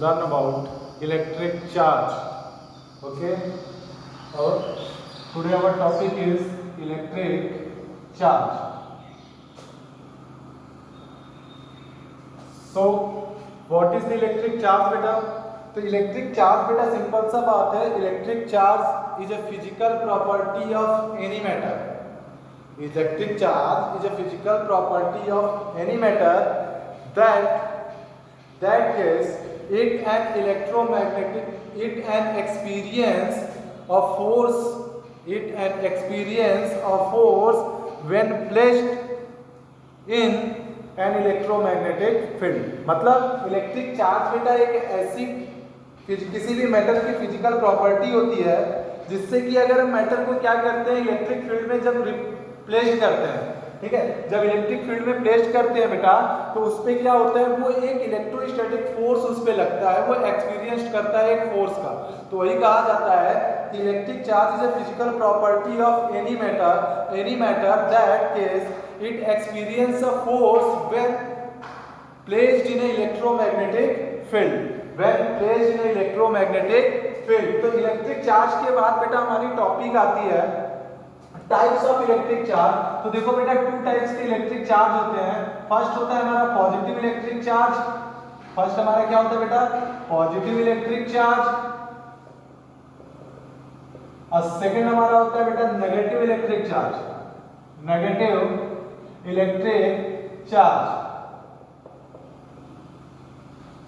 learn about electric charge. Okay, today our topic is electric charge. So what is the electric charge बेटा? तो electric charge बेटा simple सा बात है, electric charge is a physical property of any matter. Electric charge is a physical property of any matter that is it an electromagnetic experience of force when placed in an electromagnetic field। मतलब electric charge बेटा एक ऐसी किसी भी matter की physical property होती है जिससे कि अगर हम मैटर को क्या करते हैं इलेक्ट्रिक फील्ड में जब प्लेस करते हैं, ठीक है, जब इलेक्ट्रिक फील्ड में प्लेस करते हैं बेटा तो उस पे क्या होता है, वो एक इलेक्ट्रोस्टैटिक फोर्स उस पे लगता है, वो एक्सपीरियंस करता है एक फोर्स का। तो वही कहा जाता है कि electric charge is a physical property of any matter that is it experience a force when placed in a electromagnetic field. तो इलेक्ट्रिक चार्ज के बाद बेटा हमारी टॉपिक आती है टाइप्स ऑफ इलेक्ट्रिक चार्ज। तो देखो बेटा टू टाइप्स के इलेक्ट्रिक चार्ज होते हैं। फर्स्ट होता है हमारा पॉजिटिव इलेक्ट्रिक चार्ज। फर्स्ट हमारा क्या होता है बेटा, पॉजिटिव इलेक्ट्रिक चार्ज। और सेकंड हमारा होता है बेटा नेगेटिव इलेक्ट्रिक चार्ज।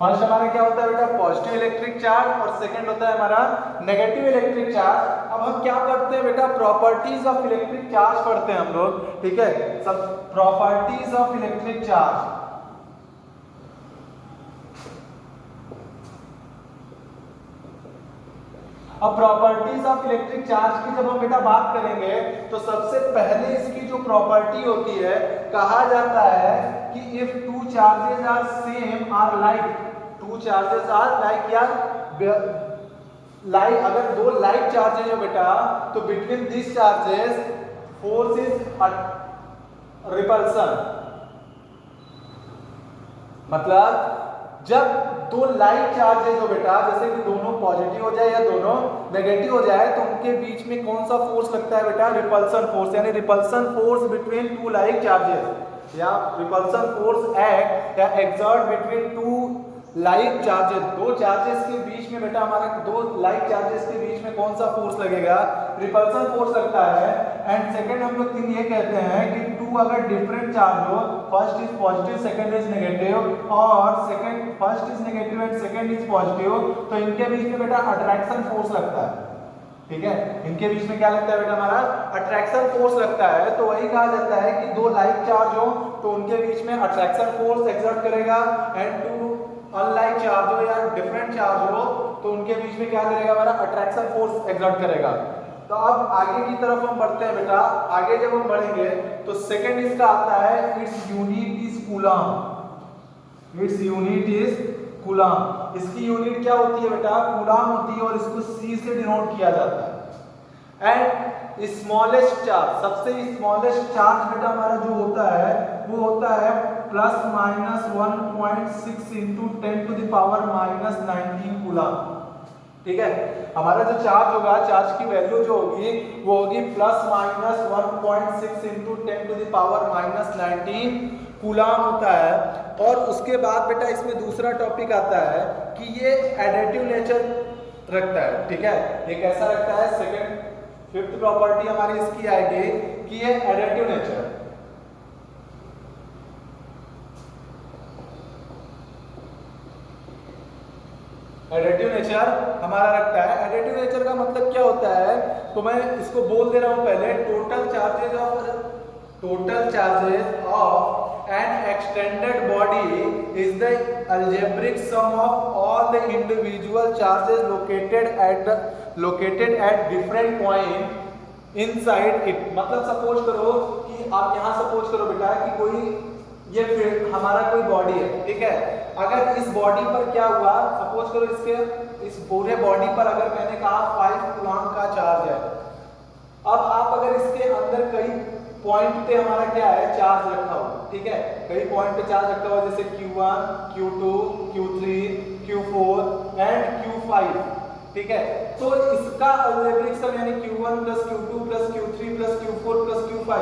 फर्स्ट हमारा क्या होता है बेटा पॉजिटिव इलेक्ट्रिक चार्ज और सेकंड होता है हमारा नेगेटिव इलेक्ट्रिक चार्ज। अब हम क्या पढ़ते हैं बेटा, प्रॉपर्टीज ऑफ इलेक्ट्रिक चार्ज पढ़ते हैं हम लोग, ठीक है, सब प्रॉपर्टीज ऑफ इलेक्ट्रिक चार्ज। अब प्रॉपर्टीज ऑफ इलेक्ट्रिक चार्ज की जब हम बेटा बात करेंगे तो सबसे पहले इसकी जो प्रॉपर्टी होती है, कहा जाता है कि if two charges are same are like, two charges are like या लाइक, अगर दो लाइक चार्जेस हो बेटा तो between this charges force is repulsion. मतलब जब दो लाइक चार्जेस हो बेटा, जैसे कि दोनों पॉजिटिव हो जाए या दोनों नेगेटिव हो जाए, तो उनके बीच में कौन सा फोर्स लगता है बेटा, रिपल्सन फोर्स, यानी repulsion force between two like charges, या रिपल्सन फोर्स एक्ट या exert between two like charges. दो चार्जेस के बीच में बेटा हमारा दो लाइक चार्जेस के बीच में कौन सा फोर्स लगेगा, रिपल्सन फोर्स लगता है। एंड सेकंड हम लोग ये कहते हैं कि टू अगर डिफरेंट चार्ज हो, first is positive second is negative, और second first is negative and second is positive, तो इनके बीच में बेटा अट्रैक्शन फोर्स लगता है, ठीक है, इनके बीच में क्या लगता है बेटा हमारा अट्रैक्शन फोर्स लगता है। तो वही कहा जाता है कि दो लाइक चार्ज हो तो उनके बीच में अट्रैक्शन फोर्स एक्सर्ट करेगा, एंड टू अनलाइक चार्ज हो या डिफरेंट चार्ज हो तो उनके बीच में क्या करेगा हमारा अट्रैक्शन फोर्स एक्सर्ट करेगा। तो अब आगे की तरफ हम बढ़ते हैं बेटा, आगे जब हम बढ़ेंगे तो सेकंड इसका आता है its unit is coulomb. Its unit is coulomb. इसकी यूनिट क्या होती है बेटा, कूलम होती है, और इसको C से डिनोट किया जाता है। एंड स्मॉलेस्ट चार्ज, सबसे स्मॉलेस्ट चार्ज बेटा हमारा जो होता है वो होता है plus minus 1.6 into 10 to the power minus 19 coulomb, ठीक है। हमारा जो चार्ज होगा, चार्ज की वैल्यू जो होगी वो होगी plus minus 1.6 into 10 to the power minus 19 coulomb होता है। और उसके बाद बेटा इसमें दूसरा टॉपिक आता है कि ये एडिटिव नेचर रखता है, ठीक है, ये कैसा रखता है, सेकंड फिफ्थ प्रॉपर्टी हमारी इसकी आएगी कि ये एडिटिव नेचर, एडिटिव नेचर हमारा रखता है। एडिटिव नेचर का मतलब क्या होता है, तो मैं इसको बोल दे रहा हूं पहले, total charges of an extended body is the algebraic sum of all the individual charges located at different point inside it. मतलब सपोज करो कि आप यहां सपोज करो बेटा कि कोई ये हमारा कोई बॉडी है, ठीक है, अगर इस बॉडी पर क्या हुआ, सपोज करो इसके इस पूरे बॉडी पर अगर मैंने कहा 5 कूलम का चार्ज है। अब आप अगर इसके अंदर कई पॉइंट पे हमारा क्या है चार्ज रखा हुआ, ठीक है, कई पॉइंट पे चार्ज रखा हुआ जैसे Q1, Q2, Q3, Q4 and Q5, ठीक है। तो इसका अलजेब्रिक सम यानी Q1 plus Q2 plus Q3 plus Q4 plus Q5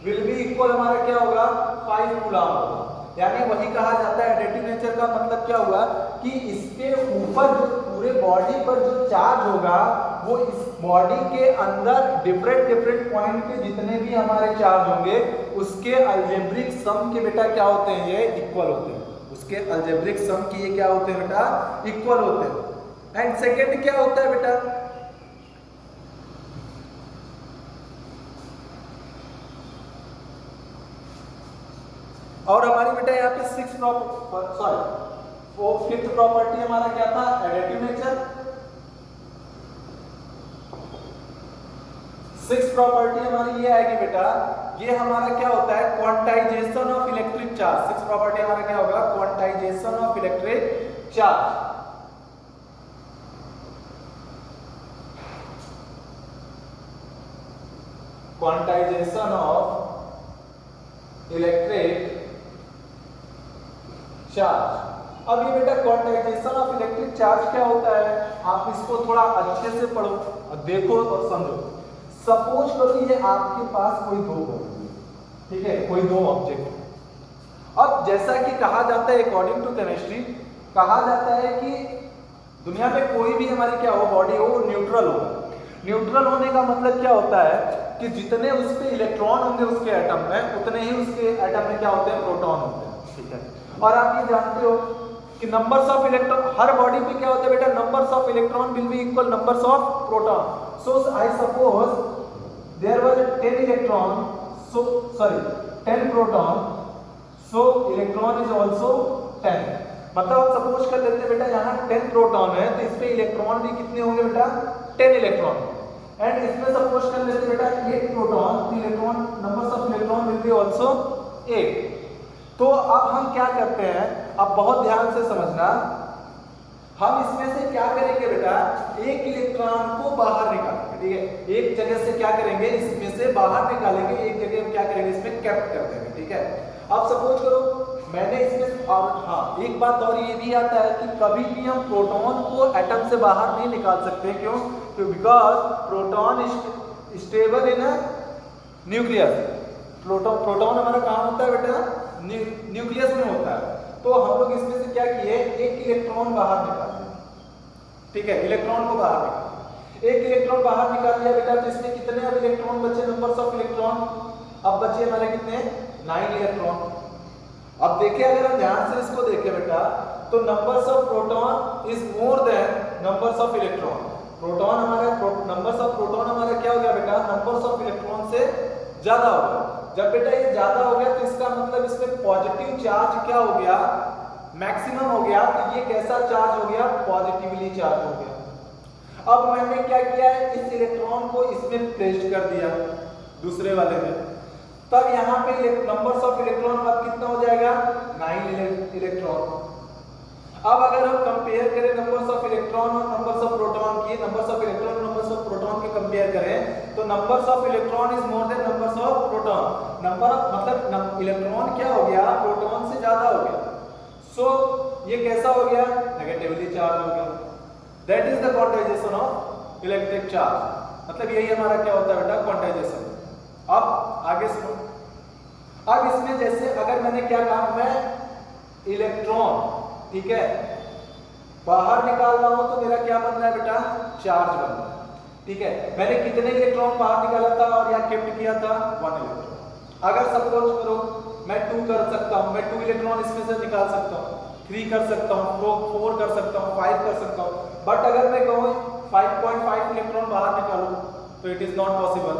will be equal हमारा क्या होगा 5 कूलम होगा। यानी वही कहा जाता है एडिटिव नेचर का मतलब क्या हुआ कि इसके ऊपर जो पूरे बॉडी पर जो चार्ज होगा वो इस बॉडी के अंदर डिफरेंट पॉइंट पे जितने भी हमारे चार्ज होंगे उसके अलजेब्रिक सम के बेटा क्या होते हैं, ये इक्वल होते हैं। उसके अलजेब्रिक सम की ये क्या होते हैं बेटा, इक्वल होते हैं। एंड सेकेंड क्या होता है बेटा, और हमारी बेटा यहाँ पे फिफ्थ प्रॉपर्टी हमारा क्या था, एडिटिव नेचर। सिक्स प्रॉपर्टी हमारी ये आएगी बेटा, ये हमारा क्या होता है quantization of electric charge. Six property हमारा क्या होगा, quantization of electric charge. Quantization of electric charge. अब ये बेटा क्वांटाइजेशन ऑफ इलेक्ट्रिक चार्ज क्या होता है, आप इसको थोड़ा अच्छे से पढ़ो और देखो और समझो। सपोज करो ये आपके पास कोई दो बॉडी, ठीक है, कोई दो ऑब्जेक्ट। अब जैसा कि कहा जाता है अकॉर्डिंग टू केमिस्ट्री, कहा जाता है कि दुनिया में कोई भी हमारी क्या हो बॉडी हो न्यूट्रल हो। न्यूट्रल होने का मतलब क्या होता है कि जितने उस पे इलेक्ट्रॉन होंगे उसके एटम में, उतने ही उसके एटम में क्या होते हैं, प्रोटॉन होते हैं, ठीक है। और आप ये जानते हो कि नंबर्स ऑफ इलेक्ट्रॉन हर बॉडी पे क्या होता है बेटा, numbers of electron will be equal numbers of proton. So I suppose there was 10 electron, so sorry 10 proton, so electron is also 10। मतलब आप सपोज कर लेते हैं बेटा यहाँ 10 प्रोटॉन है तो इस पे इलेक्ट्रॉन भी कितने होंगे बेटा, 10 इलेक्ट्रॉन। एंड इसमें सपोज कर लेते बेटा 8 प्रोटॉन, तो electron numbers of electron will be also 8। तो अब हम क्या करते हैं, अब बहुत ध्यान से समझना, हम इसमें से क्या करेंगे बेटा, एक इलेक्ट्रॉन को बाहर निकालेंगे, ठीक है। एक जगह से क्या करेंगे, इसमें से बाहर निकालेंगे, एक जगह हम क्या करेंगे, इसमें कैप्ट कर देंगे, ठीक है। अब सपोज करो मैंने इसमें, और हाँ एक बात और ये भी आता है कि कभी भी हम प्रोटॉन को एटम से बाहर नहीं निकाल सकते, क्यों, because proton stable in nucleus. Proton हमारा कहाँ होता है बेटा, न्यूक्लियस में होता है। तो हम लोग इसमें से क्या किए, एक इलेक्ट्रॉन बाहर निकाल दिया, ठीक है, इलेक्ट्रॉन को बाहर निकाल, एक इलेक्ट्रॉन बाहर निकाल दिया बेटा, तो इसमें कितने अब इलेक्ट्रॉन बचे, नंबर्स ऑफ इलेक्ट्रॉन अब बचे हमारे कितने, 9 इलेक्ट्रॉन। अब देखिए अगर हम ध्यान से इसको देखें बेटा, तो numbers of proton is more than numbers of electron. Proton हमारा नंबर्स ऑफ प्रोटॉन हमारा क्या हो गया बेटा, नंबर्स ऑफ इलेक्ट्रॉन से ज्यादा हो गया। जब बेटा ये ज्यादा हो गया तो इसका मतलब इसमें पॉजिटिव चार्ज क्या हो गया, मैक्सिमम हो गया। तो ये कैसा चार्ज हो गया, पॉजिटिवली चार्ज हो गया। अब मैंने क्या किया है, इस इलेक्ट्रॉन को इसमें प्लेस कर दिया दूसरे वाले में, तब यहाँ पे नंबर्स ऑफ इलेक्ट्रॉन अब कितना हो जाएगा, 9 इलेक्ट्रॉन। अब अगर हम कंपेयर करें नंबर्स ऑफ इलेक्ट्रॉन और नंबर्स ऑफ प्रोटॉन की, नंबर्स ऑफ इलेक्ट्रॉन और नंबर्स ऑफ प्रोटॉन के कंपेयर करें, तो numbers of electron is more than numbers of proton. Number मतलब इलेक्ट्रॉन क्या हो गया, प्रोटॉन से ज्यादा हो गया। सो ये कैसा हो गया, नेगेटिवली चार्ज हो गया। That is the quantization of electric charge. मतलब यही हमारा क्या होता है बेटा, क्वांटाइजेशन। अब आगे सुनो, अब इसमें जैसे अगर मैंने क्या कहा, मैं इलेक्ट्रॉन, ठीक है, बाहर निकाल रहा हूं तो मेरा क्या बन रहा है बेटा, चार्ज बन रहा है, ठीक है। मैंने कितने इलेक्ट्रॉन बाहर निकाला था और यहाँ केप्ट किया था, 1 इलेक्ट्रॉन। अगर सपोज करो मैं 2 कर सकता हूं, मैं 2 इलेक्ट्रॉन इसमें से निकाल सकता हूं, 3 कर सकता हूं, 4 कर सकता हूं, 5 कर सकता हूं। बट अगर मैं कहूँ 5.5 इलेक्ट्रॉन बाहर निकालूं तो इट इज नॉट पॉसिबल,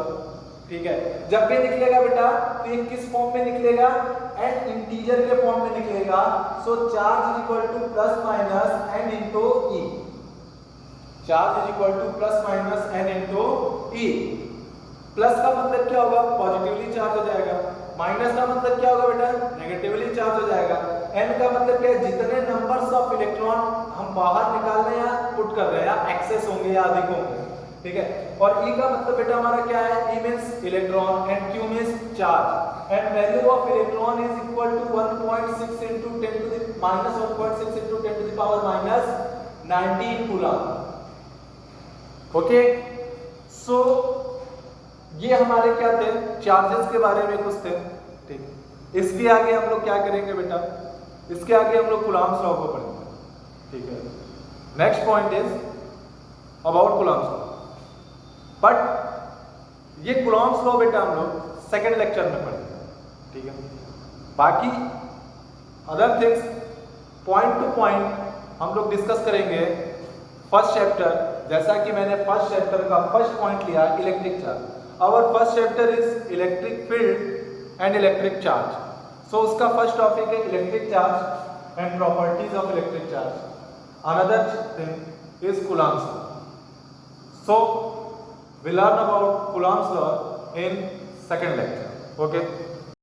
ठीक है। जब भी निकलेगा बेटा तो ये किस फॉर्म में निकलेगा, एन इंटीजर के फॉर्म में निकलेगा। So charge is equal to plus minus n into e. Charge is equal to plus minus n into e. Plus का मतलब क्या होगा, पॉजिटिवली चार्ज हो जाएगा। माइनस का मतलब क्या होगा बेटा, नेगेटिवली चार्ज हो जाएगा। एन का मतलब क्या है, जितने नंबर्स ऑफ इलेक्ट्रॉन हम बाहर निकाल रहे हैं या पुट कर रहे हैं, या एक्सेस होंगे या अधिक होंगे, ठीक है। और E का मतलब बेटा हमारा क्या है, E means electron and Q means charge. And value of electron is equal to 1.6 × 10⁻⁴ minus 1.6 into 10 to the power minus 19 coulomb. Okay, so ये हमारे क्या थे, चार्जेस के बारे में कुछ थे। ठीक, इसके आगे हम लोग क्या करेंगे बेटा, इसके आगे हम लोग कूलम्स लॉ को पढ़ेंगे। ठीक है, next point is about Coulomb's law, but ये कूलम्स लॉ बेटा हम लोग सेकेंड लेक्चर में पढ़ेंगे। ठीक है, बाकी other things point to point हम लोग डिस्कस करेंगे फर्स्ट चैप्टर। जैसा कि मैंने फर्स्ट चैप्टर का फर्स्ट पॉइंट लिया electric charge. Our first chapter is electric field and electric charge. So उसका फर्स्ट टॉपिक है electric charge and properties of electric charge. Another thing is Coulomb's law. So we learn about Coulomb's law in second lecture. Okay.